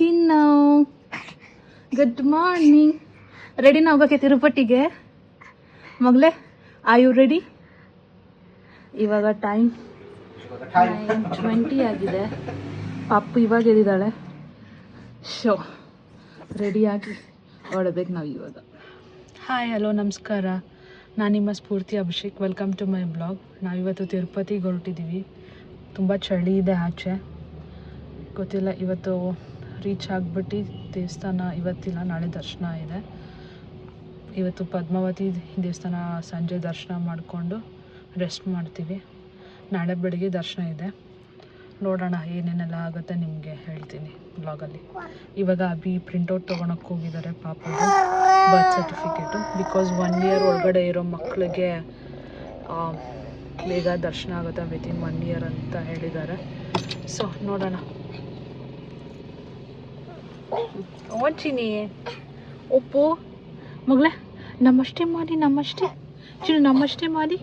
ಚಿನ್ನ good morning. ರೆಡಿನ ಹೋಗೋಕ್ಕೆ ತಿರುಪತಿಗೆ ಮಗಳೇ? Are you ready? ಇವಾಗ ಟೈಮ್ 9:20 ಆಗಿದೆ. ಪಾಪು ಇವಾಗ ಎದ್ದಿದ್ದಾಳೆ. ಶೋ ರೆಡಿಯಾಗಿ ಹೊರಡ್ಬೇಕು ನಾವು ಇವಾಗ. ಹಾಯ್, ಹಲೋ, ನಮಸ್ಕಾರ. ನಾನು ನಿಮ್ಮ Spoorthi Abhishek. Welcome to my blog. ನಾವಿವತ್ತು ತಿರುಪತಿಗೆ ಹೊರಟಿದ್ದೀವಿ. ತುಂಬ ಚಳಿ ಇದೆ ಆಚೆ. ಗೊತ್ತಿಲ್ಲ, ಇವತ್ತು ರೀಚ್ ಆಗಿಬಿಟ್ಟು ದೇವಸ್ಥಾನ ಇವತ್ತಿಲ್ಲ, ನಾಳೆ ದರ್ಶನ ಇದೆ. ಇವತ್ತು ಪದ್ಮಾವತಿ ದೇವಸ್ಥಾನ ಸಂಜೆ ದರ್ಶನ ಮಾಡಿಕೊಂಡು ರೆಸ್ಟ್ ಮಾಡ್ತೀವಿ. ನಾಳೆ ಬೆಳಗ್ಗೆ ದರ್ಶನ ಇದೆ. ನೋಡೋಣ ಏನೇನೆಲ್ಲ ಆಗುತ್ತೆ, ನಿಮಗೆ ಹೇಳ್ತೀನಿ ಬ್ಲಾಗಲ್ಲಿ. ಇವಾಗ ಅಭಿ ಪ್ರಿಂಟೌಟ್ ತೊಗೊಳಕ್ಕೆ ಹೋಗಿದ್ದಾರೆ ಪಾಪದು ಬರ್ತ್ ಸರ್ಟಿಫಿಕೇಟು. ಬಿಕಾಸ್ 1 ಇಯರ್ ಒಳಗಡೆ ಇರೋ ಮಕ್ಕಳಿಗೆ ಬೇಗ ದರ್ಶನ ಆಗುತ್ತೆ ವಿತಿನ್ 1 ಇಯರ್ ಅಂತ ಹೇಳಿದ್ದಾರೆ. ಸೊ ನೋಡೋಣ. ಓಚಿನಿ ಉಪ್ಪು ಮಗಳೇ, ನಮಸ್ತೆ ಮಾಡಿ, ನಮಸ್ತೆ ಚಿನ್ನು, ನಮಸ್ತೆ ಮಾಡಿ.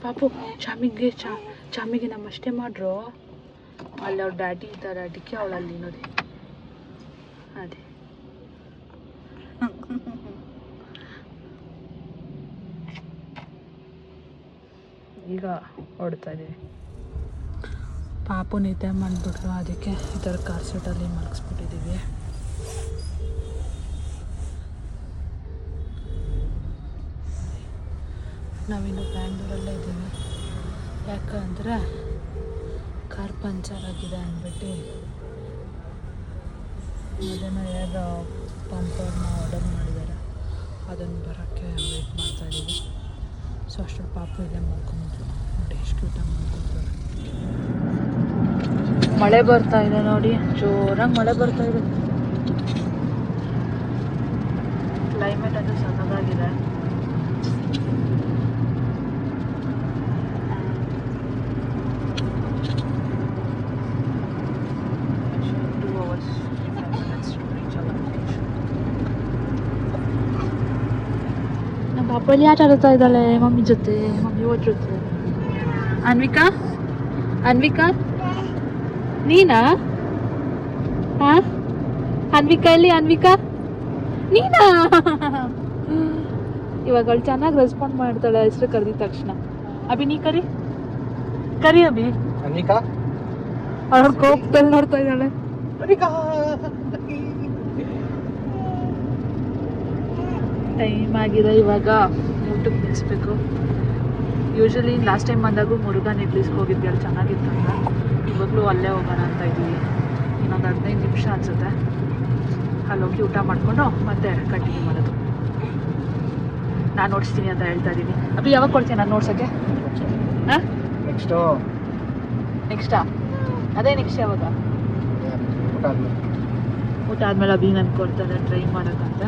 ಪಾಪು ಚಾಮಿಗೆ ನಮಸ್ತೆ ಮಾಡ್ರು. ಅಲ್ಲಿ ಅವ್ರ ಡ್ಯಾಡಿ ಇದ್ದಾರೆ, ಅದಕ್ಕೆ ಅವಳು ಅಲ್ಲಿ ನೋಡಿ. ಅದೇ ಈಗ ಹೊಡ್ತಾ ಇದ್ದೀವಿ. ಪಾಪು ನಿದ್ದೆ ಮಾಡಿಬಿಟ್ರು, ಅದಕ್ಕೆ ಈ ಥರ ಕಾರ್ ಸೀಟಲ್ಲಿ ಮಲಗಿಸ್ಬಿಟ್ಟಿದ್ದೀವಿ. ನಾವಿನ್ನು ಬ್ಯಾಂಗ್ಳೂರಲ್ಲೇ ಇದ್ದೀವಿ. ಯಾಕಂದರೆ ಕಾರ್ ಪಂಚರ್ ಆಗಿದೆ ಅಂದ್ಬಿಟ್ಟು ಅದನ್ನು ಏರ್ ಪಂಪರ್ನ ಆರ್ಡರ್ ಮಾಡಿದ್ದಾರೆ. ಅದನ್ನು ಬರೋಕ್ಕೆ ವೆಯ್ಟ್ ಮಾಡ್ತಾಯಿದ್ದೀವಿ. ಸೊ ಅಷ್ಟೊಂದು ಪಾಪು ಇಲ್ಲೇ ಮಲ್ಕೊಂಡ್ಬಿಟ್ರು. ನೋಡಿ ಎಷ್ಟು ಕ್ಯೂಟಾಗಿ ಮಲ್ಕೊಂತಾರೆ. ಮಳೆ ಬರ್ತಾ ಇದೆ ನೋಡಿ, ಜೋರಾಗಿ ಮಳೆ ಬರ್ತಾ ಇದೆ. ಕ್ಲೈಮೇಟ್ ಅದು ಸಣ್ಣದಾಗಿದೆ. ನಮ್ಮ ಪಾಪಲ್ಲಿ ಆಟ ಆಡ್ತಾ ಇದ್ದಾಳೆ ಮಮ್ಮಿ ಜೊತೆ, ಮಮ್ಮಿ ಓಟ್ ಜೊತೆ. ಅನ್ವಿಕಾ ನೀನಾ? ಹಾಂ, ಅನ್ವಿಕಾ ಇಲ್ಲಿ, ಅನ್ವಿಕಾ ನೀನಾ? ಇವಾಗ ಅವಳು ಚೆನ್ನಾಗಿ ರೆಸ್ಪಾಂಡ್ ಮಾಡ್ತಾಳೆ ಹೆಸರು ಕರೆದಿದ ತಕ್ಷಣ. ಅಭಿ ನೀ ಕರಿ ಅಭಿ. ಅನ್ವಿಕಾ ಅವಳ ಕೋಪದಲ್ಲಿ ನೋಡ್ತಾ ಇದ್ದಾಳೆ. ಟೈಮ್ ಆಗಿದೆ, ಇವಾಗ ಊಟಕ್ಕೆ ನಿಲ್ಲಿಸ್ಬೇಕು. ಯೂಶ್ವಲಿ ಲಾಸ್ಟ್ ಟೈಮ್ ಬಂದಾಗೂ ಮುರುಘನ್ ಇಡ್ಲಿಸ್ಗೆ ಹೋಗಿದ್ವಿ, ಅಲ್ಲಿ ಚೆನ್ನಾಗಿತ್ತು ಅಂತ. ಇವಾಗಲೂ ಅಲ್ಲೇ ಹೋಗೋಣ ಅಂತ ಇದ್ದೀವಿ. ಇನ್ನೊಂದು 15 ನಿಮಿಷ ಅನಿಸುತ್ತೆ. ಅಲ್ಲಿ ಹೋಗಿ ಊಟ ಮಾಡಿಕೊಂಡು ಮತ್ತೆ ಕಂಟಿನ್ಯೂ ಮಾಡೋದು. ನಾನು ನೋಡಿಸ್ತೀನಿ ಅಂತ ಹೇಳ್ತಾ ಇದ್ದೀನಿ. ಅಭಿ ಯಾವಾಗ ಕೊಡ್ತೀನಿ ನಾನು ನೋಡ್ಸೋಕ್ಕೆ? ಹಾಂ, ನೆಕ್ಸ್ಟಾ? ಅದೇ ನೆಕ್ಸ್ಟ್ ಯಾವಾಗ? ಊಟ ಆದಮೇಲೆ ಅಭಿ ನಾನು ಕೊಡ್ತಾರೆ ಟ್ರೈ ಮಾಡೋಕ್ಕಂತ.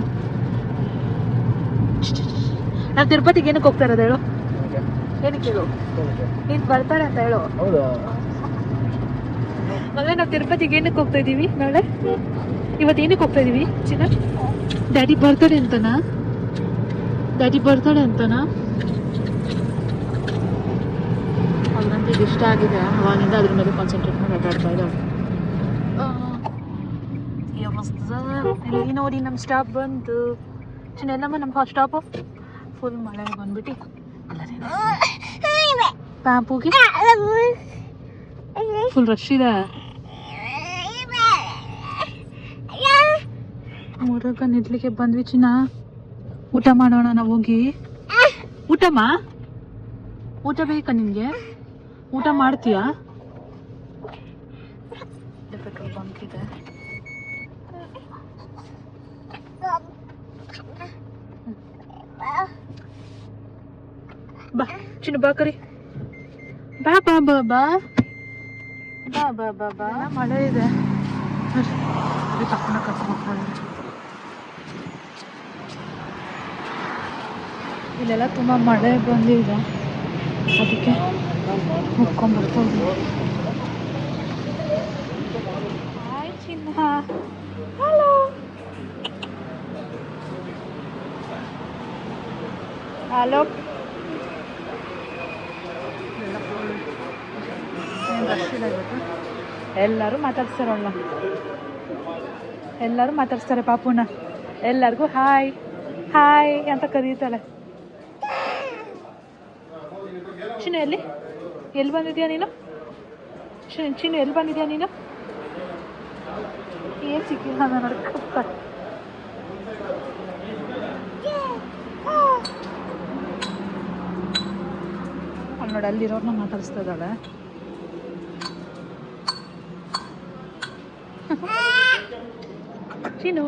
ನಾನು ತಿರುಪತಿಗೆ ಏನಕ್ಕೆ ಹೋಗ್ತಾ ಇರೋದು ಹೇಳು? ಏನಕ್ಕೆ ಹೇಳು? ನೀನು ಬರ್ತಾಳೆ ಅಂತ ಹೇಳು. ಮಗಳೇ, ನಾವು ತಿರುಪತಿಗೆ ಏನಕ್ಕೆ ಹೋಗ್ತಾ ಇದ್ದೀವಿ ನಾಳೆ? ಇವತ್ತು ಏನಕ್ಕೆ ಹೋಗ್ತಾ ಇದ್ದೀವಿ ಚಿನ್ನ? ಡ್ಯಾಡಿ ಬರ್ತಾಳೆ ಅಂತನಾ? ಅವ್ರಿಗಂತೂ ಇಷ್ಟ ಆಗಿದೆ. ಅವಾಗಿಂದ ಅದ್ರ ಮೇಲೆ ಕಾನ್ಸಂಟ್ರೇಟ್ ಮಾಡಿ ಆಟ ಆಡ್ತಾ ಇದ್ದಾಳೆ. ಇಲ್ಲಿ ನೋಡಿ ನಮ್ಮ ಸ್ಟಾಪ್ ಬಂತು. ಚಿನ್ನೆಲ್ಲಮ್ಮ ನಮ್ಮ ಸ್ಟಾಪು ಫುಲ್ ಮಳೆ ಬಂದ್ಬಿಟ್ಟು ಪ್ಯಾಂಪುಗೆ ಫುಲ್ ರಶ್ ಇದೆ. ಮುರುಘನ್ ಇಡ್ಲಿಕ್ಕೆ ಬಂದ್ವಿ ಚಿನ್ನ. ಊಟ ಮಾಡೋಣ ನಾವು ಹೋಗಿ. ಊಟ ಬೇಕಾ ನಿನಗೆ? ಊಟ ಮಾಡ್ತೀಯಾ? ಪೆಟ್ರೋಲ್ ಬಂಕ್ ಇದೆ. ಬಾ ಚಿನ್ನು, ಬಾ ಕರಿ, ಬಾ ಬಾ ಬಾ ಬಾ ಬಾ ಬಾ ಬಾ ಬಾ. ಮಳೆ ಇದೆ, ತಪ್ಪನ ಕರ್ಕೊಂಡು ಇಲ್ಲೆಲ್ಲ ತುಂಬ ಮಳೆ ಬಂದಿದೆ, ಅದಕ್ಕೆ ಮುಕ್ಕೊಂಡ್ಬರ್ತಾ ಇದ್ದೀವಿ. ಹಾಯ್ ಚಿನ್ನ. ಹಲೋ. ಹಲೋ. ರಶ್ ಇದೆ ಇವತ್ತು. ಎಲ್ಲರೂ ಮಾತಾಡ್ಸ್ತಾರಲ್ಲ. ಎಲ್ಲರೂ ಮಾತಾಡ್ಸ್ತಾರೆ ಪಾಪುನ. ಎಲ್ಲರಿಗೂ ಹಾಯ್ ಹಾಯ್ ಅಂತ ಕರೀತಾಳೆ. ಚಿನ್ನು ಎಲ್ಲಿ ಬಂದಿದ್ಯಾ ನೀನು? ಚಿನ್ನು ಎಲ್ಲಿ ಬಂದಿದ್ಯಾ ನೀನು? ಏನು ಸಿಕ್ಕಿಲ್ಲ ನೋಡಿ. ನೋಡಿ ಅಲ್ಲಿರೋರ್ನ ಮಾತಾಡಿಸ್ತಾ ಇದ್ದಾಳೆ. ಚಿನ್ನು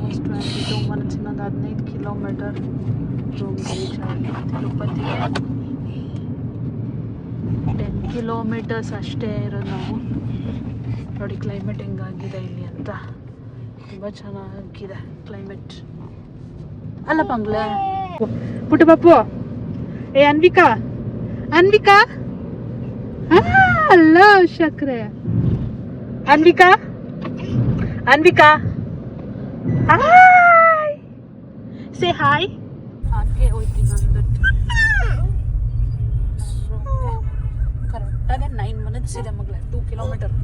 ಆಲ್ಮೋಸ್ಟ್ 22 ಮಿನಿಟ್ಸ್, ಇನ್ನೊಂದು 15 ಕಿಲೋಮೀಟರ್ ರೂಮ್ಗೆ ರೀಚ್ ಆಗಿ ತಿರುಪತಿಗೆ. 10 ಕಿಲೋಮೀಟರ್ಸ್ ಅಷ್ಟೇ ಇರೋದು ನಾವು. ನೋಡಿ ಕ್ಲೈಮೇಟ್ ಹೆಂಗಾಗಿದೆ ಇಲ್ಲಿ ಅಂತ. ತುಂಬ ಚೆನ್ನಾಗಿದೆ ಕ್ಲೈಮೇಟ್ ಅಲ್ಲ ಪಂಗ್ಲೆ. ಪುಟ್ಟ ಪಪ್ಪು, ಏ ಅನ್ವಿಕಾ ಅನ್ವಿಕಾ ಅಲ್ಲ ಶಕ್ರೆ. Anvika Anvika hi say hi. ಹಾಗೆ ಹೋಯ್ತೀನಿ ನಂದು ಕರೆಕ್ಟಾಗಿ 9 ಮಿನಿಟ್ಸ್ ಇದೆ ಮಗಳೇ. 2 ಕಿಲೋಮೀಟರ್.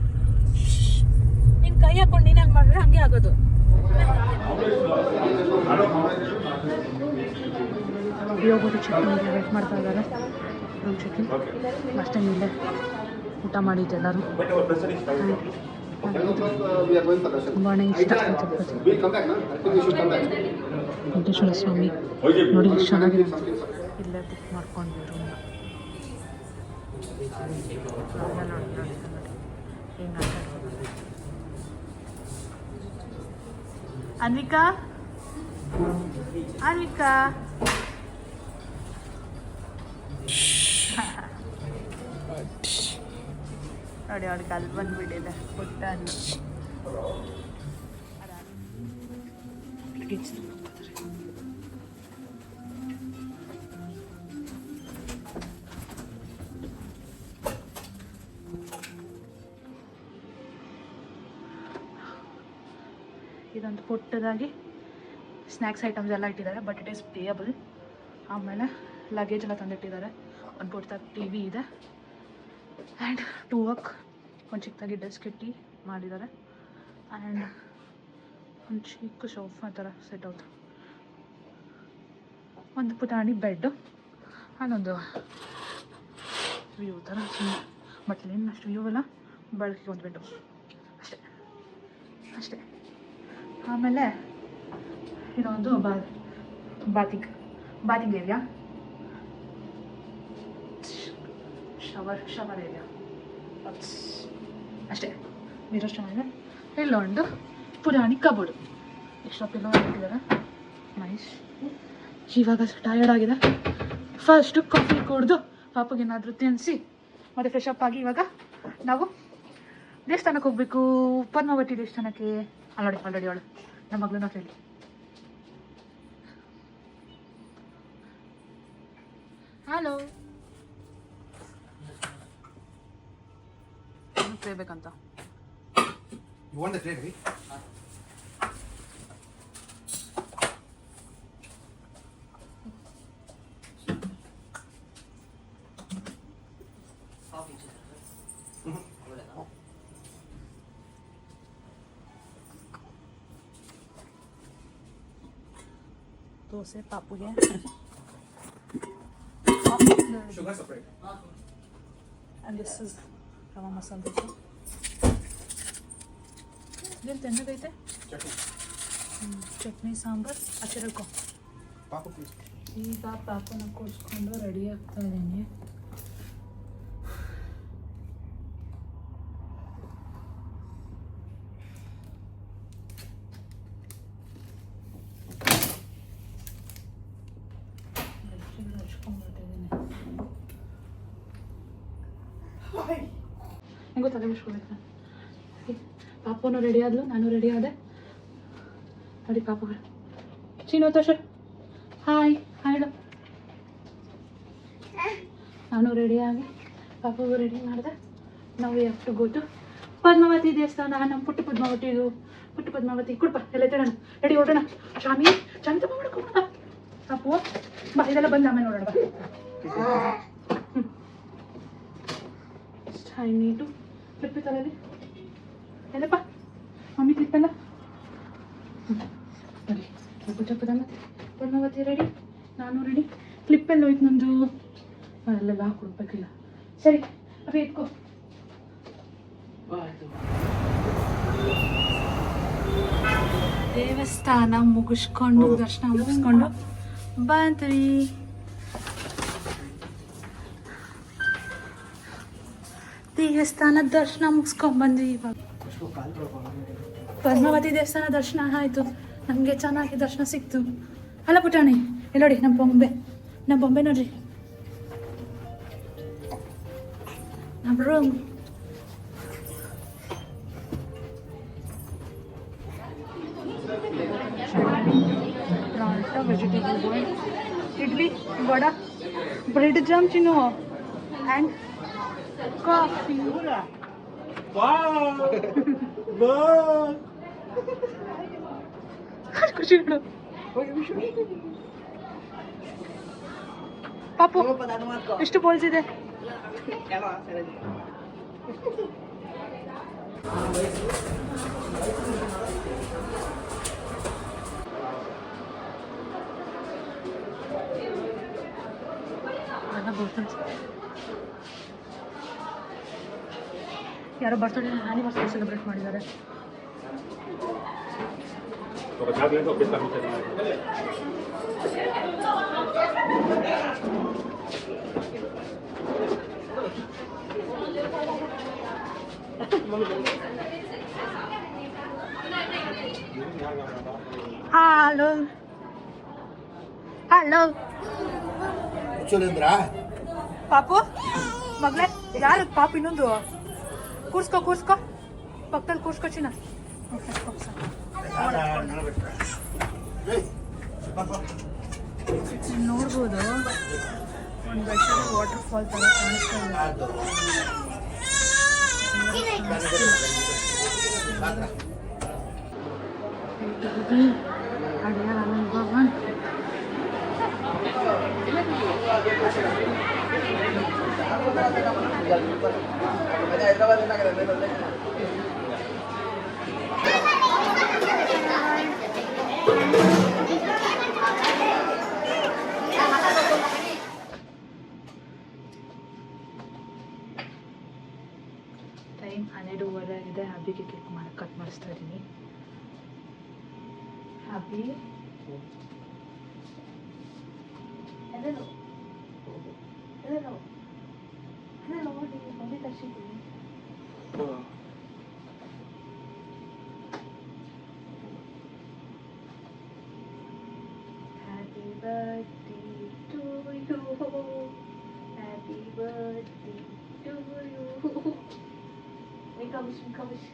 ನೀನು ಕೈ ಹಾಕೊಂಡು ನೀನು ಹಂಗೆ ಮಾಡಿದ್ರೆ ಹಂಗೆ ಆಗೋದು. ಯೋಗೋದು ಚೆಕ್ ವೇಟ್ ಮಾಡ್ತಾ ಇದ್ದಾರೆ. ರೂಮ್ ಚೆಕಿಂಗ್ ಅಷ್ಟೇ. ಇಲ್ಲೇ ಊಟ ಮಾಡಿದ್ದು ಎಲ್ಲರೂ. ತುಂಬಾ ಇಷ್ಟ ವೆಂಕಟೇಶ್ವರ ಸ್ವಾಮಿ ನೋಡಿ ಎಷ್ಟು ಚೆನ್ನಾಗಿದೆ. ಇಲ್ಲೇ ಬುಕ್ ಮಾಡ್ಕೊಂಡ್ವಿ ರೂಮ್ನ. ನೋಡಿ ಹಿಂಗೆ ಅನ್ವಿಕಾ ಅನ್ವಿಕಾ ನೋಡಿ ಅವ್ರಿಗೆ ಅಲ್ಲಿ ಬಂದ್ಬಿಟ್ಟಿದೆ ಪುಟ್ಟ ಅನ್ನ. ಇದೊಂದು ಪುಟ್ಟದಾಗಿ ಸ್ನ್ಯಾಕ್ಸ್ ಐಟಮ್ಸ್ ಎಲ್ಲ ಇಟ್ಟಿದ್ದಾರೆ, ಬಟ್ ಇಟ್ ಈಸ್ ಪೇಯಬಲ್. ಆಮೇಲೆ ಲಗೇಜ್ ಎಲ್ಲ ತಂದಿಟ್ಟಿದ್ದಾರೆ. ಒಂದು ಪುಟ್ಟದಾಗಿ ಟಿ ವಿ ಇದೆ ಆ್ಯಂಡ್ 2 ವರ್ಕ್ ಒಂದು ಚಿಕ್ಕದಾಗಿ ಡೆಸ್ಕ್ ಇಟ್ಟು ಮಾಡಿದ್ದಾರೆ. ಆ್ಯಂಡ್ ಒಂದು ಚಿಕ್ಕ ಸೋಫಾ ಥರ ಸೆಟ್ ಔಟ್, ಒಂದು ಪುಟಾಣಿ ಬೆಡ್ಡು ಆ್ಯಂಡ್ ಒಂದು ವ್ಯೂ ಥರ. ಬಟ್ ಏನು ಅಷ್ಟು ವ್ಯೂ ಎಲ್ಲ, ಬೆಳಕಿಗೆ ಒಂದು ಬೆಡ್ಡು ಅಷ್ಟೇ ಅಷ್ಟೇ. ಆಮೇಲೆ ಇದೊಂದು ಬಾತಿಂಗ್ ಏರಿಯಾ, ಶವರ್ ಏರಿಯಾ ಅಷ್ಟೇ. ಮಿರರ್ ಚೆನ್ನಾಗಿದೆ. ಇಲ್ಲೊಂದು ಪುರಾಣಿ ಕಬೋರ್ಡು, ಎಕ್ಸ್ಟ್ರಾ ಪಿಲ್ಲೋ ಇಟ್ಟಿದ್ದಾರೆ. ನೈಸ್. ಇವಾಗ ಟಯರ್ಡ್ ಆಗಿದೆ. ಫಸ್ಟು ಕಾಫಿ ಕುಡಿದು ಪಾಪಗೇನಾದರೂ ತಿನ್ನಿಸಿ ಮತ್ತು ಫ್ರೆಶ್ ಅಪ್ ಆಗಿ ಇವಾಗ ನಾವು ದೇವಸ್ಥಾನಕ್ಕೆ ಹೋಗಬೇಕು. ಪದ್ಮಾವತಿ ದೇವಸ್ಥಾನಕ್ಕೆ. ಆಲ್ರೆಡಿ ಅವಳು ನಮ್ಮ ಮಗಳನ್ನ ಹೇಳಿ. ಹಲೋ ಟ್ರೇ ಬೇಕಂತ. ದೋಸೆ ಪಾಪುಗೆ. Sugar separate. And this is rava masala dosa. Then ತಣ್ಣಗೈತೆ chutney sambar ಹಚ್ಚಿರಕೊ. ಪಾಪು ಪ್ಲೀಸ್. ಈಗ ಪಾಪನ ಕೂರಿಸ್ಕೊಂಡು ರೆಡಿ ಆಗ್ತಾ ಇದ್ದೀನಿ. ಹೆಂಗೋ ತಲೆ ಮುಚ್ಕೋಬೇಕು. ಪಾಪನು ರೆಡಿ ಆದ್ಲು, ನಾನು ರೆಡಿ ಆದೆ. ನೋಡಿ ಪಾಪಗಳು. ಚೀನು ತೋಷ ಹಾಯ್ ಹಾಯ್ಡು. ನಾನು ರೆಡಿಯಾಗಿ ಪಾಪಗೂ ರೆಡಿ ಮಾಡಿದೆ. ನಾವು have to go to Padmavathi ದೇವಸ್ಥಾನ, ನಮ್ಮ ಪುಟ್ಟ ಪದ್ಮಾವತಿ ಇದು. ಪುಟ್ಟ ಪದ್ಮಾವತಿ ಕುಡ್ಪ ಎಲ್ಲ ಎತ್ತೋಣ, ರೆಡಿ ಹೊರಡೋಣ. ಶಾಮಿ ಶಾಮಿ ತಪ್ಪ ಮಾಡ್ಕೊಂಡ ಅಪ್ಪು ಬಾ, ಇದೆಲ್ಲ ಬಂದು ಆಮೇಲೆ ನೋಡೋಣ ಬಾ. ಐ ನೀಟು ಕ್ಲಿಪ್ ತರಲ್ಲಿ ಎಲ್ಲಪ್ಪ ಮಮ್ಮಿ ಕ್ಲಿಪ್ ಎಲ್ಲ ಬರೀ ಪುಟ್ಟ ಪದ್ಮಾವತಿ ರೆಡಿ, ನಾನು ರೆಡಿ. ಕ್ಲಿಪ್ಪೆಲ್ಲ ಹೋಯ್ತು ನಂದು, ಅಲ್ಲೆಲ್ಲ ಹಾಕೊಡ್ಬೇಕಿಲ್ಲ. ಸರಿ ಅಭಿ ಎತ್ಕೋ. ದೇವಸ್ಥಾನ ಮುಗಿಸ್ಕೊಂಡು ದರ್ಶನ ಮುಗಿಸ್ಕೊಂಡು ಬಂದ್ವಿ. ದೇವಸ್ಥಾನ ದರ್ಶನ ಮುಗಿಸ್ಕೊಂಡು ಬಂದ್ವಿ. ಇವಾಗ ಪದ್ಮಾವತಿ ದೇವಸ್ಥಾನ ದರ್ಶನ ಆಯಿತು, ನಮಗೆ ಚೆನ್ನಾಗಿ ದರ್ಶನ ಸಿಕ್ತು. ಅಲ್ಲ ಪುಟಾಣಿ, ಇಲ್ಲಿ ನೋಡಿ ನಮ್ಮ ಬೊಂಬೆ ನೋಡ್ರಿ, ನಮ್ಮ room. Paratha, vegetable boil, idli, vada, bread jam Chinnu and coffee. ಖುಷಿ ನೋಡು ಪಾಪು, ಎಷ್ಟು ಬೋಲ್ಸ್ ಇದೆ. ಯಾರೋ ಬರ್ತ್ಡೇ ಆ್ಯನಿವರ್ಸರಿ ಸೆಲೆಬ್ರೇಟ್ ಮಾಡಿದ್ದಾರೆ. ಹಲೋ ಹಲೋ ಪಾಪು, ಮಗಳೇ ಯಾರು ಪಾಪು? ಇನ್ನೊಂದು ಕೂರ್ಸ್ಕೊ ಪಕ್ಕದಲ್ಲಿ ಕೂರ್ಸ್ಕೊ ಚಿನ್ನ. ನೋಡ್ಬೋದು ಒಂದು ಬೆಟ್ಟದ ವಾಟರ್ ಫಾಲ್ ಥರ ಕಾಣಿಸ್ತಾ ಇದೆ. ಅಡಿಯ ಆನಂದ್ ಭವನ್. ಟೈಮ್ 12:30 ಆಗಿದೆ. ಹಬ್ಬಿಗೆ ಕೇಕ್ ಕಟ್ ಮಾಡಿಸ್ತಾ ಇದ್ದೀನಿ. ಹಬ್ಬಿ Happy birthday to you. Happy birthday to you. Make a wish.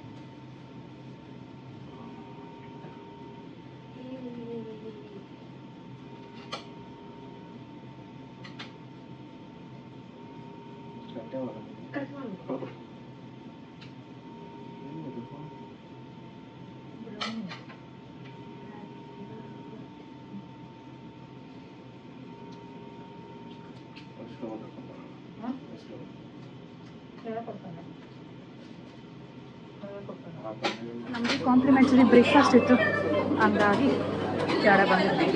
ನಮಗೆ ಕಾಂಪ್ಲಿಮೆಂಟ್ರಿ ಬ್ರೇಕ್ಫಾಸ್ಟ್ ಇತ್ತು, ಹಂಗಾಗಿ ಜಾಡ ಬಂದಿದ್ವಿ.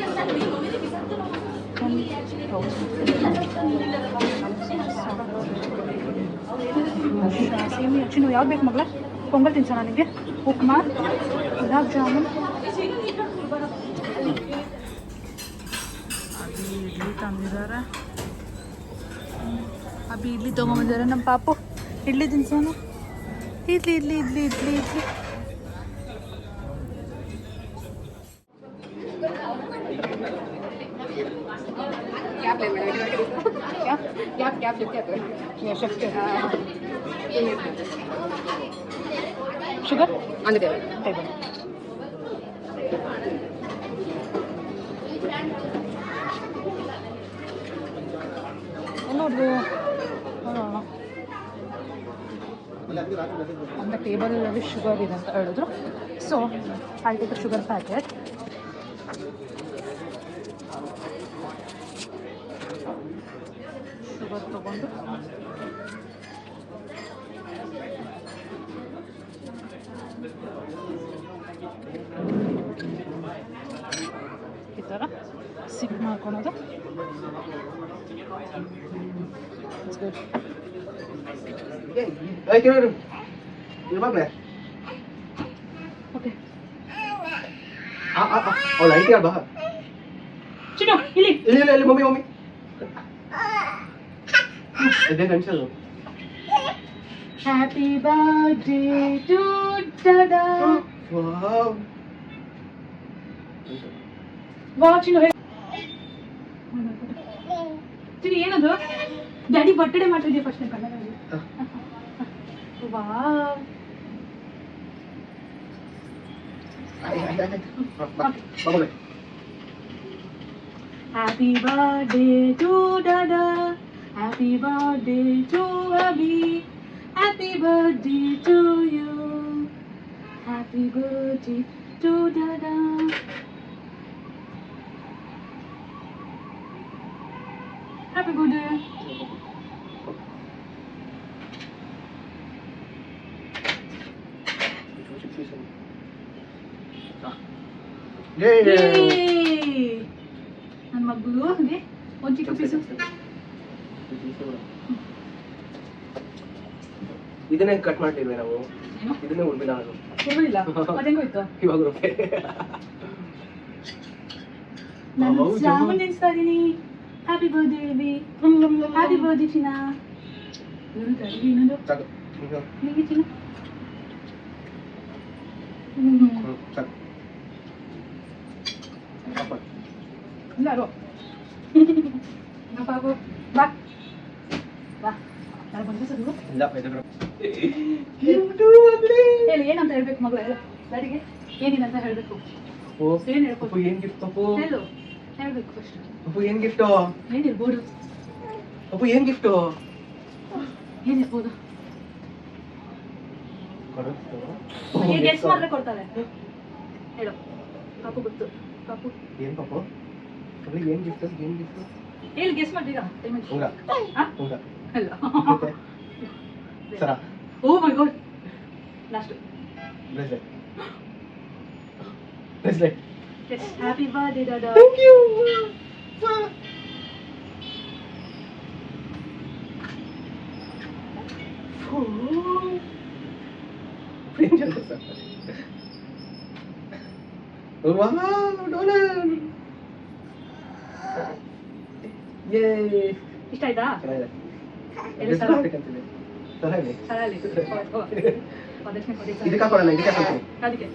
ಸೇಮಿ ಅಚ್ಚಿ, ಯಾವ್ದು ಬೇಕು ಮಗಳ? ಪೊಂಗಲ್ ತಿನ್ಸೋಣ ನಿಮಗೆ? ಉಪ್ಮಾ, ಗುಲಾಬ್ ಜಾಮೂನ್, ಇಡ್ಲಿ ತಂದಿದ್ದಾರೆ. ಅಭಿ ಇಡ್ಲಿ ತೊಗೊಂಬಂದಿದ್ದಾರೆ. ನಮ್ಮ ಪಾಪು ಇಡ್ಲಿ ತಿನ್ಸೋಣ. Idli idli idli idli idli. Sugar on the table. ನೋಡ್ದು ಅಂತ ಟೇಬಲಲ್ಲಿ ಶುಗರ್ ಇದೆ ಅಂತ ಹೇಳಿದ್ರು. So I take a sugar packet. Sugar ತೊಗೊಂಡು ಈ ಥರ ಸಿಪ್ ಮಾಡ್ಕೊಳೋದು. It's good. ಓಕೆ ಚಿನ್ನು ಇಲ್ಲಿ ಇಲ್ಲಿ mummy happy birthday to dada. Wow Chinnu Chinnu ಏನದು? ಡ್ಯಾಡಿ ಬರ್ತ್ಡೇ ಮಾಡ್ತಿದ್ಯಾ ಫಸ್ಟ್ ಕನ್ನಡದಲ್ಲಿ? Wow Happy birthday to Dada. Happy birthday to Abhi. Happy birthday to you. Happy birthday to Dada. Happy birthday. ನನ್ನ ಮಗುಗೆ ಒಂದು ಚಿಕ್ಕ ಪೀಸು. ಇದನ್ನೇ ಕಟ್ ಮಾಡ್ತಿದ್ವಿ ನಾವು. ಇದನ್ನೇ ಉಳ್ಬಿಲ್ಲ ಅದು. ಉಳ್ಬಿಲ್ಲ ಅದೇಂಗೋಯ್ತು ಇವಾಗ ರೂಪಾಯಿ ನಾನು ಜಾಮೂನ್ ನೆನೆಸ್ತಾ ಇದೀನಿ. Happy birthday baby. Happy birthday ಚಿನ್ನ. ಇನ್ನೊಂದು ಹೀಗೆ ಚಿನ್ನ. ಇಲ್ಲ ರೋ ಪಾಪು ಬಾ ಬಾ ಯಾರು ಬಂದಿಸೋದು ಹೇಳಿ ಏನಂತ ಹೇಳ್ಬೇಕು ಮಗಳು? ಹೇಳು ಡ್ಯಾಡಿಗೆ ಏನಿದೆ ಅಂತ ಹೇಳ್ಬೇಕು. ಏನ್ ಹೇಳ್ಬೇಕು? ಏನ್ ಗಿಫ್ಟ್ ಪಪ್ಪು? ಹೇಳು ಹೇಳ್ಬೇಕು ಫಸ್ಟ್. ಪಪ್ಪು ಏನ್ ಗಿಫ್ಟು? ಏನಿರ್ಬೋದು? ಪಪ್ಪು ಏನ್ ಗಿಫ್ಟು? ಏನಿರ್ಬೋದು? ಗೆಸ್ ಮಾಡಿದ್ರೆ ಕೊಡ್ತಾರೆ. ಹೇಳು ಪಾಪು ಗೊತ್ತು. ಪಾಪು ಏನ್ ಪಾಪು? ಏನ್ ಗಿಫ್ಟ್? ಏನ್ ಗಿಫ್ಟ್ ಹೇಳಿ ಗೆಸ್ ಮಾಡ್ತೀರಾ? ಅಲ್ಲ ಸರ. Oh my god lost bracelet. Yes happy birthday dada. Thank you. ಇಷ್ಟ ಆಯ್ತಾ? ಅದಕ್ಕೆ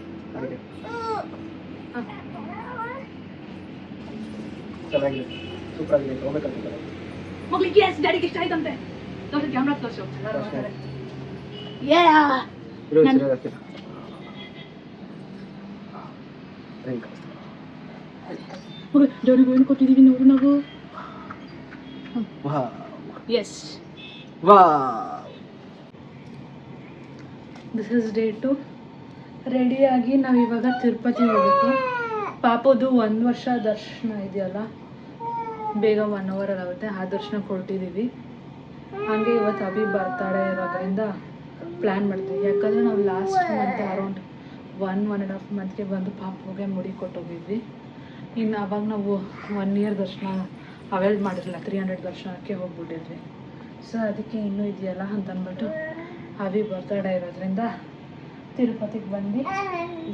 ಸೂಪರ್ ಆಗಿದೆ. ಹೋಗ್ಬೇಕಂತ ಮಗಳಿಗೆ ಎಸ್ ಡ್ಯಾಡಿಗೆ ಇಷ್ಟ ಆಯ್ತಂತೆ. ತೋರ್ಸು ಕ್ಯಾಮ್ರಾ ತೋರ್ಸು. ಡ್ಯಾಡಿಗೆ ಏನು ಕೊಟ್ಟಿದ್ದೀವಿ ನೋಡು ನಾವು. Yes this is day 2. ರೆಡಿಯಾಗಿ ನಾವು ಇವಾಗ ತಿರುಪತಿ ಹೋಗ್ಬೇಕು. ಪಾಪದು 1 ವರ್ಷ ದರ್ಶನ ಇದೆಯಲ್ಲ, ಬೇಗ 1 ಅವರಲ್ಲಿ ಆಗುತ್ತೆ. ಆ ದರ್ಶನ ಕೊಟ್ಟಿದ್ದೀವಿ. ಹಾಗೆ ಇವತ್ತು ಅಭಿ ಬರ್ತಾಳೆ ಇರೋದ್ರಿಂದ ಪ್ಲ್ಯಾನ್ ಮಾಡ್ತೀವಿ. ಯಾಕಂದರೆ ನಾವು ಲಾಸ್ಟ್ ಮಂತ್ ಅರೌಂಡ್ 1.5 ಮಂತ್ಗೆ ಬಂದು ಪಾಪುಗೆ ಮುಡಿ ಕೊಟ್ಟೋಗಿದ್ವಿ. ಇನ್ನು ಅವಾಗ ನಾವು 1 ಇಯರ್ ದರ್ಶನ ಅವೆಲ್ ಮಾಡಿರಲಿಲ್ಲ. 300 ದರ್ಶನಕ್ಕೆ ಹೋಗ್ಬಿಟ್ಟಿದ್ವಿ. ಸೊ ಅದಕ್ಕೆ ಇನ್ನೂ ಇದೆಯಲ್ಲ ಅಂತಂದ್ಬಿಟ್ಟು ಅಭಿ ಬರ್ತಡೇ ಇರೋದ್ರಿಂದ ತಿರುಪತಿಗೆ ಬಂದು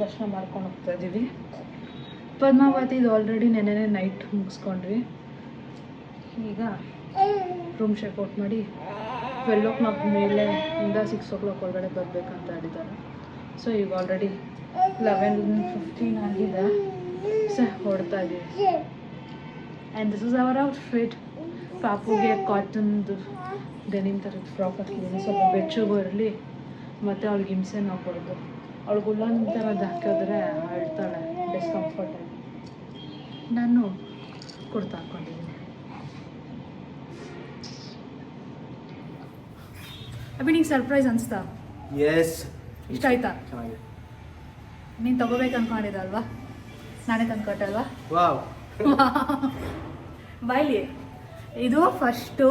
ದರ್ಶನ ಮಾಡ್ಕೊಂಡು ಹೋಗ್ತಾ ಇದ್ದೀವಿ. ಪದ್ಮಾವತಿದು ಆಲ್ರೆಡಿ ನೆನ್ನೆ ನೈಟ್ ಮುಗಿಸ್ಕೊಂಡ್ವಿ. ಈಗ ರೂಮ್ ಚೆಕ್ಔಟ್ ಮಾಡಿ 12 ಮೇಲೆ ಇಂದ 6 ಒಳಗಡೆ ಬರಬೇಕಂತ ಹೇಳಿದ್ದಾರೆ. ಸೊ ಈಗ ಆಲ್ರೆಡಿ 11:15 ಆಗಿದೆ. ಸೊ ಹೊಡ್ತಾ ಇದ್ದೀವಿ. And this is our outfit. ಪಾಪುಗೆ ಕಾಟನ್ದು ಡೆನಿಮ್ ಥರದ ಫ್ರಾಕ್ ಹಾಕಿದ್ದೀನಿ. ಸ್ವಲ್ಪ ಬೆಚ್ಚಗೂ ಇರಲಿ ಮತ್ತು ಅವ್ಳಿಗೆ ಹಿಂಸೆ ನೋಡ್ಕೊಡೋದು. ಅವ್ಳಿಗೆ ಉಲ್ಲನ್ ಥರದ್ದು ಹಾಕಿದ್ರೆ ಅಳ್ತಾಳೆ ಡಿಸ್ಕಂಫರ್ಟಾಗಿ. ನಾನು ಕುರ್ತಾ ಹಾಕ್ಕೊಂಡಿದ್ದೀನಿ. ಅಭಿ ನಿಂಗೆ ಸರ್ಪ್ರೈಸ್ ಅನಿಸ್ತಾ? ಎಸ್. ಇಷ್ಟ ಆಯ್ತಾ? ಚೆನ್ನಾಗಿದೆ. ನೀನು ತಗೋಬೇಕು ಅನ್ಕೊಂಡಿದ್ದೆ ಅಲ್ವಾ? ನಾನೇ ತಂದ್ಕೊಟ್ಟೆ ಅಲ್ವಾ? ವಾವ್. ಬಾಯ್ಲಿ, ಇದು first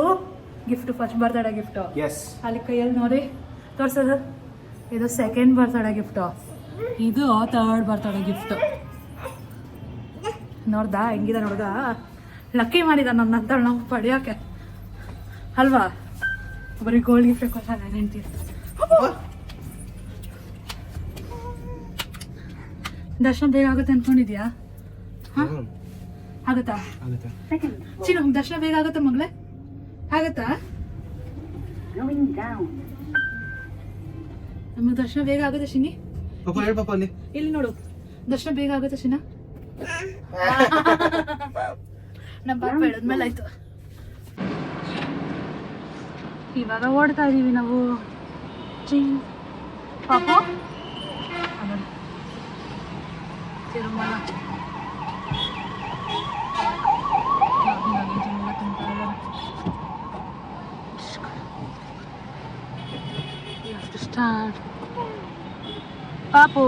gift, first birthday gift. Yes. ಅಲ್ಲಿ ಕೈಯಲ್ಲಿ ನೋಡಿ ತೋರ್ಸೋದು, ಇದು ಸೆಕೆಂಡ್ ಬರ್ತಡೇ ಗಿಫ್ಟು, ಇದು ಥರ್ಡ್ ಬರ್ತಡೇ ಗಿಫ್ಟು. ನೋಡ್ದಾ ಹೆಂಗಿದೆ ನೋಡ್ದಾ? ಲಕ್ಕಿ ಮಾಡಿದ ನನ್ನ ಅಂತ ನಾವು ಪಡೆಯೋಕೆ ಅಲ್ವಾ? ಬರೀ ಗೋಲ್ಡ್ ಗಿಫ್ಟ್ ಕೊಡ್ತಾನೆ ನೆಂಟಿ. ದರ್ಶನ ಬೇಗ ಆಗುತ್ತೆ ಅನ್ಕೊಂಡಿದ್ಯಾ? ಆಗುತ್ತಾ? ಚಿನ್ನು, ದರ್ಶನ ಬೇಗ ಆಗುತ್ತಾ ಮಗಳೇ? ಆಗುತ್ತಾ? ನಮಗೆ ದರ್ಶನ ಬೇಗ ಆಗುತ್ತೆ ಶಿನಿ? ಇಲ್ಲಿ ನೋಡು, ದರ್ಶನ ಬೇಗ ಆಗುತ್ತೆ ಶಿನ. ನಮ್ಮ ಪಾಪ ಹೇಳಿದ್ಮೇಲೆ ಆಯ್ತು. ಇವಾಗ ಓಡ್ತಾ ಇದೀವಿ ನಾವು. ಪಾಪು ತಿರುಮಲ ಸ್ಟಾರ್ಟ್. ಪಾಪು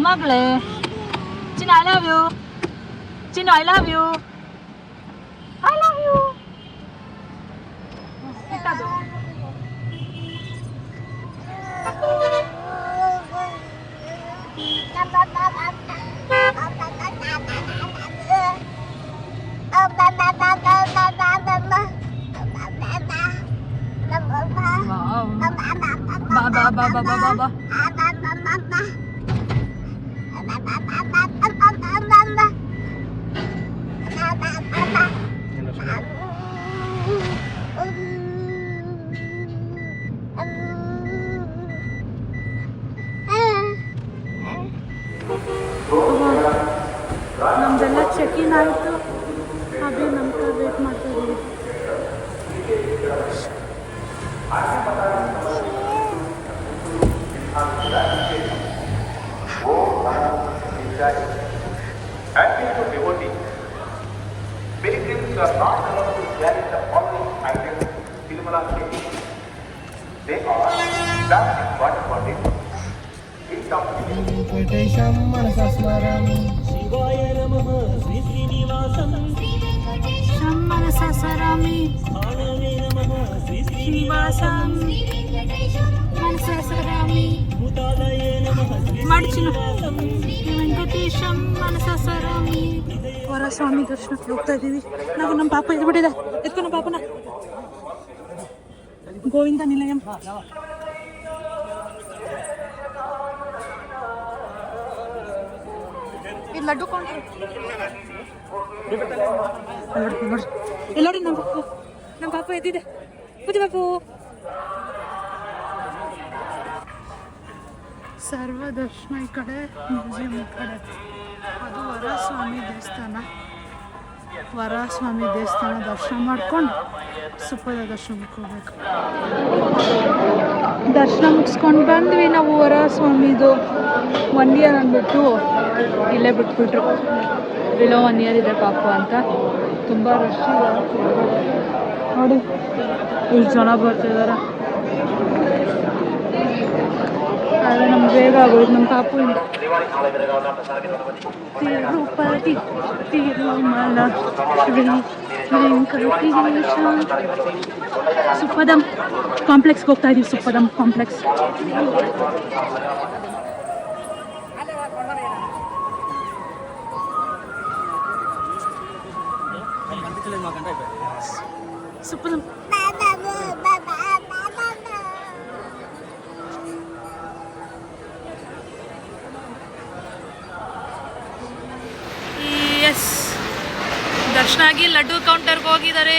ಮಗಳೇ, ಚಿನ್ನ ಐ ಲವ್ ಯು. ಚಿನ್ನ I love you. I love you. ನಮ್ದೆಲ್ಲ ಚೆಕಿನ್ ಆಯಿತು. ಅದೇ ನಮ್ಮ ವೇಟ್ ಮಾಡ್ತಾ ಇದ್ದೀವಿ. Pilgrims are not allowed to carry the following items Tirumala city. They are plastic water bottles, Venkatesham మనస స్మరామి. శివాయ నమః శ్రీ శ్రీనివాసం మనస సరామి. ఆనవే నమః శ్రీ శ్రీనివాసం మనస సరామి. భూతాలయే నమః శ్రీ మడిచిన ವೆಂಕಟೇಶಂ మనస ಸರಾಮಿ. ವರಸ್ವಾಮಿ ದರ್ಶನಕ್ಕೆ ಹೋಗ್ತಾ ಇದ್ದೀವಿ ನಾವು. ನಮ್ಮ ಪಾಪ ಎದ್ಬಿಟ್ಟಿದೆ, ಎತ್ಕೊ ನಮ್ಮ ಪಾಪನ. ಗೋವಿಂದ ನಿಲಯಂ. ಇದು ಲಡ್ಡು ಕೌಂಟ್ರು. ಎಲ್ಲೋಡಿ ನಮ್ಮ ಪಾಪ ಎದ್ದಿದೆ. ಬುದ್ಧಿ ಬಾಪು. ಸರ್ವ ದರ್ಶನ ಈ ಕಡೆ, ಮ್ಯೂಸಿಯಂ ಈ ಕಡೆ. ಅದು ವರಸ್ವಾಮಿ ದೇವಸ್ಥಾನ. ವರಸ್ವಾಮಿ ದೇವಸ್ಥಾನ ದರ್ಶನ ಮಾಡ್ಕೊಂಡು ಸುಪ್ಪದ ದರ್ಶನಕ್ಕೆ ಹೋಗ್ಬೇಕು. ದರ್ಶನ ಮುಗಿಸ್ಕೊಂಡು ಬಂದ್ವಿ ನಾವು. ವರಸ್ವಾಮಿದು 1 ಇಯರ್ ಅಂದ್ಬಿಟ್ಟು ಇಲ್ಲೇ ಬಿಟ್ಬಿಟ್ರು. ಬಿಲೋ 1 ಇಯರ್ ಇದೆ ಪಾಪು ಅಂತ. ತುಂಬ ರಶ್ ಇದೆ ನೋಡಿ, ಇಷ್ಟು ಜನ ಬರ್ತಿದ್ದಾರೆ. ಆದರೆ ನಮ್ಗೆ ಬೇಗ ಆಗೋಯ್ತು ನಮ್ಮ ಪಾಪುವಿಂದ. ತಿರುಪತಿ ತಿರುಮಲ ಶ್ರೀ ವೆಂಕಟೇಶ. ಸುಪ್ಪದಂ ಕಾಂಪ್ಲೆಕ್ಸ್ಗೆ ಹೋಗ್ತಾ ಇದೀವಿ. ಸುಪ್ಪದಂ ಕಾಂಪ್ಲೆಕ್ಸ್. ಸುಪ್ಪದಂ ಎಸ್. ದರ್ಶನ ಆಗಿ ಲಡ್ಡು ಕೌಂಟರ್ಗೆ ಹೋಗಿದ್ದಾರೆ.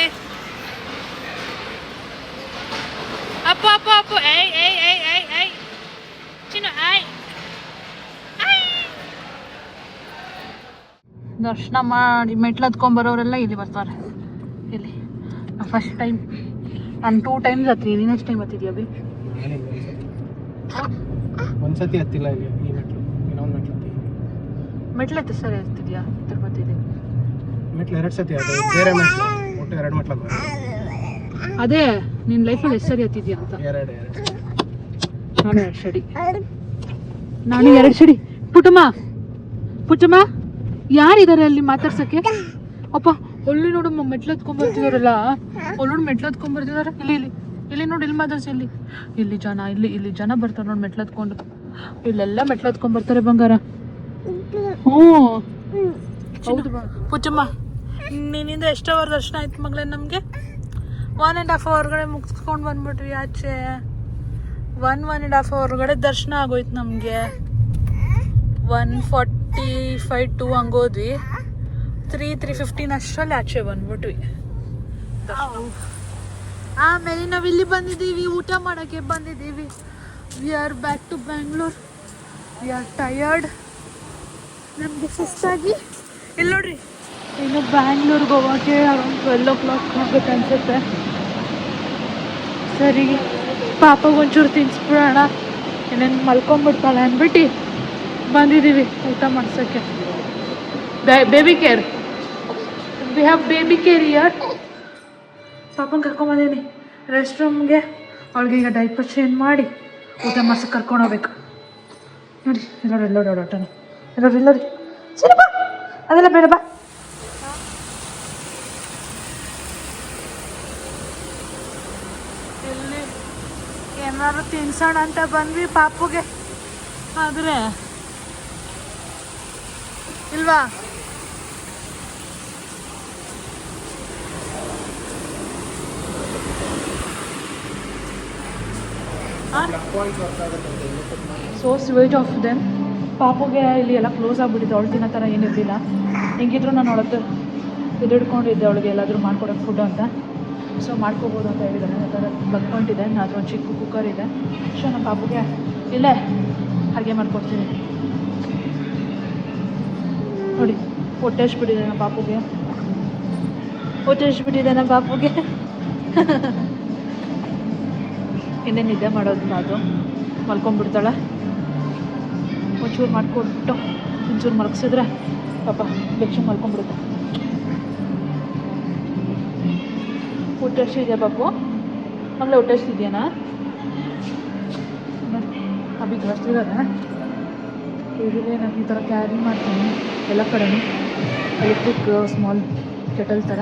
ಅಪ್ಪ ಅಪ್ಪ ಅಪ್ಪ ಏಯ್ ಏಯ್ ಏಯ್ ಏಯ್ ಏಯ್ ಚಿನ್ನು ಏಯ್. ದರ್ಶನ ಮಾಡಿ ಮೆಟ್ಲು ಹತ್ಕೊಂಡ್ಬರೋರೆಲ್ಲ ಇಲ್ಲಿ ಬರ್ತಾರೆ. ಇಲ್ಲಿ ಫಸ್ಟ್ ಟೈಮ್. ನಾನು 2 ಟೈಮ್ಸ್ ಹತ್ತೀನಿ. ನೀನು ಎಷ್ಟು ಟೈಮ್ ಹತ್ತಿದ್ಯಾ ಅಭಿ? ಒಂದ್ಸತಿ ಹತ್ತಿಲ್ಲ ಇಲ್ಲಿ ಈ ಮೆಟ್ಲು. ಇನ್ನೊಂದು ಮೆಟ್ಲು ಮೆಟ್ಲು ಹತ್ತಿ ಸರಿ ಹತ್ತಿದ್ಯಾ ತಿರುಪತಿದೆ? ಮೆಟ್ಲು 2 ಸತಿ ಅದು ಬೇರೆ ಮೆಟ್ಲು. ಒಟ್ಟು 2 ಮೆಟ್ಲು. ಅದೇ ನಿನ್ನ ಲೈಫಲ್ಲಿ ಎಷ್ಟು ಸರಿ ಹತ್ತಿದ್ಯಾ ಅಂತ. 2 ನಾನು 2 ಶಡಿ, ನಾನು 2 ಶಡಿ. ಪುಟ್ಟಮ್ಮ ಯಾರಿದ್ದಾರೆ ಅಲ್ಲಿ ಮಾತಾಡ್ಸಕ್ಕೆ? ಅಪ್ಪ ಅಲ್ಲಿ ನೋಡಮ್ಮ ಮೆಟ್ಲು ಹತ್ಕೊಂಡ್ಬರ್ತಿದಾರಲ್ಲ, ಅಲ್ಲಿ ಮೆಟ್ಲು ಹತ್ಕೊಂಡ್ಬರ್ತಿದಾರೆ. ಇಲ್ಲಿ ನೋಡಿ, ಇಲ್ಲಿ ಮಾತಾಡ್ಸಿ. ಇಲ್ಲಿ ಜನ, ಇಲ್ಲಿ ಜನ ಬರ್ತಾರೆ ನೋಡಿ ಮೆಟ್ಲು ಹತ್ಕೊಂಡು. ಇಲ್ಲೆಲ್ಲ ಮೆಟ್ಲು ಹತ್ಕೊಂಡ್ಬರ್ತಾರೆ ಬಂಗಾರ. ಹ್ಞೂ ಹೌದು ಬಾ. ಪುಚ್ಚಮ್ಮ ನಿನ್ನಿಂದ ಎಷ್ಟು ಅವರ್ ದರ್ಶನ ಆಯ್ತು ಮಗಳೇ? ನಮಗೆ 1.5 ಅವರ್ಗಡೆ ಮುಗಿಸ್ಕೊಂಡು ಬಂದ್ಬಿಟ್ವಿ ಆಚೆ. 1.5 ಅವರ್ಗಡೆ ದರ್ಶನ ಆಗೋಯ್ತು ನಮಗೆ. 1:45 2 ಹಂಗೋದ್ವಿ. 3:15 ಅಷ್ಟರಲ್ಲಿ ಆಚೆ ಬಂದ್ಬಿಟ್ವಿ. ಆಮೇಲೆ ನಾವು ಇಲ್ಲಿ ಬಂದಿದ್ದೀವಿ, ಊಟ ಮಾಡೋಕ್ಕೆ ಬಂದಿದ್ದೀವಿ. We are back to Bangalore. We are tired. ನಮಗೆ ಸುಸ್ತಾಗಿ ಇಲ್ಲಿ ನೋಡ್ರಿ, ಇನ್ನು ಬ್ಯಾಂಗ್ಳೂರ್ಗೆ ಹೋಗೋಕ್ಕೆ ಅರೌಂಡ್ 12 o'clock ಹೋಗ್ಬೇಕು ಅನ್ಸುತ್ತೆ. ಸರಿ, ಪಾಪಗೆ ಒಂಚೂರು ತಿನ್ಸ್ಬಿಡೋಣ, ಇನ್ನೇನು ಮಲ್ಕೊಂಡ್ಬಿಡ್ತಾಳೆ ಅಂದ್ಬಿಟ್ಟು ಬಂದಿದ್ದೀವಿ ಊಟ ಮಾಡ್ಸೋಕ್ಕೆ. Baby care, we have baby care area. ಪಾಪನ ಕರ್ಕೊಂಬಂದೀನಿ ರೆಸ್ಟ್ ರೂಮ್ಗೆ. ಅವಳಿಗೆ ಈಗ ಡೈಪರ್ ಚೇಂಜ್ ಮಾಡಿ ಊಟ ಮಾಡ್ಸಕ್ಕೆ ಕರ್ಕೊಂಡು ಹೋಗ್ಬೇಕು. ನೋಡಿ ಎಲ್ಲೋಡಿ ಊಟನ ಎಲ್ಲೋಡಿ. ಸರಿ ಬಾ, ಅದೆಲ್ಲ ಬೇಡ ಬಾ. ಇಲ್ಲಿ ಏನಾದ್ರು ತಿನ್ಸೋಣ ಅಂತ ಬಂದ್ವಿ ಪಾಪುಗೆ, ಆದರೆ ಇಲ್ವಾ ಸೋ ಸ್ವೀಟ್ ಆಫ್ ದೆಮ್. ಪಾಪುಗೆ ಇಲ್ಲಿ ಎಲ್ಲ ಕ್ಲೋಸ್ ಆಗಿಬಿಟ್ಟಿದೆ, ಅವಳು ತಿನ್ನೋ ಥರ ಏನಿರಲಿಲ್ಲ. ಹೆಂಗಿದ್ರು ನಾನು ಅವಳತ್ರ ಹಿಡಿಕೊಂಡಿದ್ದೆ ಅವಳಿಗೆ ಎಲ್ಲಾದರೂ ಮಾಡ್ಕೊಡೋಕೆ ಫುಡ್ ಅಂತ. ಸೊ ಮಾಡ್ಕೋಬೋದು ಅಂತ ಹೇಳಿದ್ದಾನೆ. ಆ ಥರ ಬಂದ್ಕೊಂಡಿದೆ, ಅದು ಒಂದು ಚಿಕ್ಕ ಕುಕ್ಕರ್ ಇದೆ. ಸೊ ನಮ್ಮ ಪಾಪುಗೆ ಇಲ್ಲೇ ಅಡುಗೆ ಮಾಡ್ಕೊಡ್ತೀನಿ. ನೋಡಿ ಹೊಟ್ಟೆ ಹಚ್ಬಿಟ್ಟಿದೆ ನಮ್ಮ ಪಾಪುಗೆ, ಇನ್ನೇ ನಿದ್ದೆ ಮಾಡೋದು, ಅದು ಮಲ್ಕೊಂಡ್ಬಿಡ್ತಾಳೆ. ಒಂಚೂರು ಮಾಡಿಕೊಟ್ಟು ಒಂಚೂರು ಮಲಗಿಸಿದ್ರೆ ಪಾಪ ಬೆಚ್ಚು ಮಲ್ಕೊಂಡ್ಬಿಡುತ್ತೆ. ಹೊಟ್ಟೆ ಹಚ್ಚಿದೆಯಾ ಪಾಪು? ಮಗಳೇ ಹೊಟ್ಟೆ ಹಚ್ತಿದ್ಯಾನಾ? ಅಭಿ ಕಳಿಸ್ತಿದ್ದಾರೆ. ಯೂಶಲಿ ನಾನು ಈ ಥರ ಕ್ಯಾರಿ ಮಾಡ್ತೀನಿ ಎಲ್ಲ ಕಡೆನೂ, ಎಲೆಕ್ಟ್ರಿಕ್ ಸ್ಮಾಲ್ ಕೆಟಲ್ ಥರ.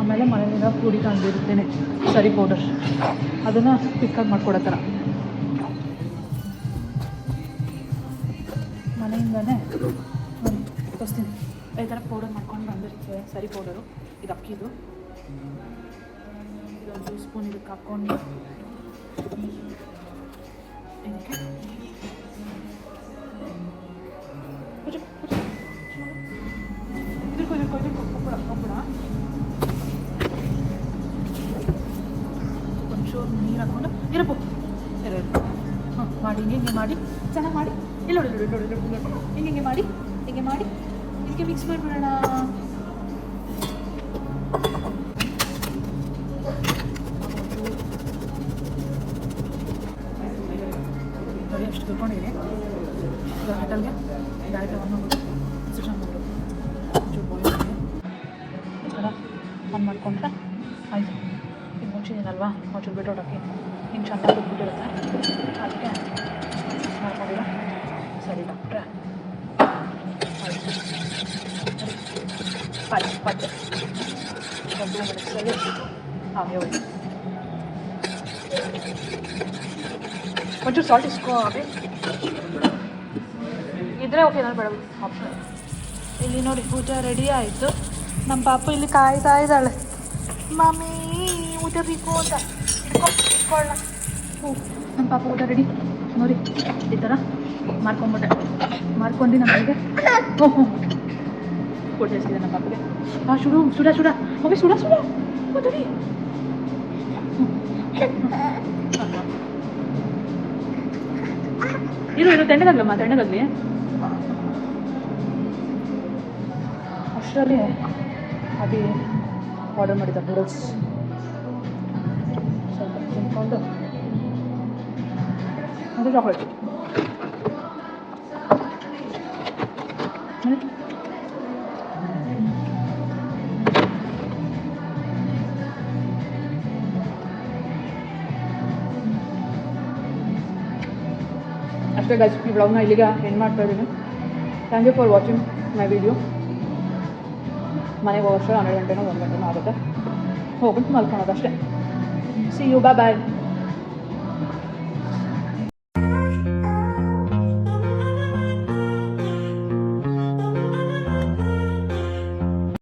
ಆಮೇಲೆ ಮನೆಯಿಂದ ಪುಡಿ ತಂದಿರುತ್ತೇನೆ, ಸರಿ ಪೌಡರ್, ಅದನ್ನು ಪಿಕ್ಕಾಗಿ ಮಾಡ್ಕೊಡೋ ಥರ ಮನೆಯಿಂದನೇ ನೋಡಿ ತೋರಿಸ್ತೀನಿ. ಈ ಥರ ಪೌಡರ್ ಮಾಡ್ಕೊಂಡು ಬಂದಿರ್ತೇವೆ, ಸರಿ ಪೌಡರು. ಇದು ಅಕ್ಕಿದು, ಇದೊಂದು 2 ಸ್ಪೂನ್ ಇದಕ್ಕೆ ಹಾಕ್ಕೊಂಡು ಇದಕ್ಕೆ ಒಂಚೂರು ನೀರು ಹಾಕ್ಕೊಂಡು ಇರಪ್ಪು ಹಾಂ ಮಾಡಿ, ಹಿಂಗೆ ಮಾಡಿ ಚೆನ್ನಾಗಿ ಮಾಡಿ. ಇಲ್ಲ ನೋಡಿ ಹಿಂಗೆ ಮಾಡಿ ಇದಕ್ಕೆ ಮಿಕ್ಸ್ ಮಾಡಿಬಿಡೋಣ. ನೋಡಿ ಅಷ್ಟು ತಿಳ್ಕೊಂಡಿದ್ದೀನಿ. ಕೆಟಲ್ಗೆ ಡೈರೆಕ್ಟ್ ಸ್ವಿಚ್ ಆನ್ ಮಾಡಿ ಒಂಚೂರು ಬಾಯ್ಲ್ ಆನ್ ಮಾಡಿಕೊಂಡ್ರೆ ಆಯಿತು. ಈಗ ಮುಂಚಿದ್ದೀನಲ್ವಾ, ಒಂಚೂರು ಬಿಟ್ಟು ಹಾಕಿ ಹಿಂಗೆ ಚೆನ್ನಾಗಿ ಕುಟ್ಬಿಟ್ಟಿರುತ್ತೆ, ಅದಕ್ಕೆ ಮಾಡ್ಕೊಂಡಿಲ್ಲ. ಸರಿ ಡಾಕ್ಟ್ರೆ, ಆಯಿತು. ಪತ್ತೆ ಡಬ್ಬು ಮೆಣಸಲ್ಲಿ ಹಾಗೆ ಹೋಗಿ ಒಂಚೂರು ಸಾಲ್ಟ್ ಇಸ್ಕೋ ಅದೇ ಇದ್ರೆ ಓಕೆ, ನಾನು ಬೇಡ ಆಪ್ಷನ್. ಇಲ್ಲಿ ನೋಡಿ ಊಟ ರೆಡಿ ಆಯಿತು. ನಮ್ಮ ಪಾಪು ಇಲ್ಲಿ ಕಾಯ್ತಾ ಇದ್ದಾಳೆ, ಮಮ್ಮಿ ಊಟ ಬೇಕು ಅಂತ. ಇಟ್ಕೊಳ್ಳ. ನಮ್ಮ ಪಾಪ ಊಟ ರೆಡಿ ನೋಡಿ, ಈ ಥರ ಮಾಡ್ಕೊಂಡು ನಮಗೆ ಕೊಟ್ಟಿರ್ತಿದ್ದೆ ನಮ್ಮ ಪಾಪಗೆ. ಹಾಂ ಸುಡ ಮಮ್ಮಿ ಸುಡ ನೋಡಿ. ಇರು ತಣ್ಣಗಾಗಲಿ. ಅಷ್ಟರಲ್ಲಿ ಅಭಿ ಆರ್ಡರ್ ಮಾಡಿದ್ದ ನೂಡಲ್ಸ್ ಸ್ವಲ್ಪ ತಿನ್ಕೊಂಡು ಅದು ಚಾಕ್ಲೇಟ್. ಅಷ್ಟೇ ಗೈಸ್, ಈ ವ್ಲಾಗ್ನ ಇಲ್ಲಿಗೆ ಎಂಡ್ ಮಾಡ್ತಾ ಇದ್ದೀನಿ. Thank you for watching my video. ಮನೆಗೆ ಹೋಗೋಷ್ಟು 12 ಗಂಟೆನೋ 1 ಗಂಟೆನೋ ಆಗುತ್ತೆ. ಹೋಗ್ಬಿಟ್ಟು ಮಲ್ಕೊಳೋದು ಅಷ್ಟೇ. See you, bye bye.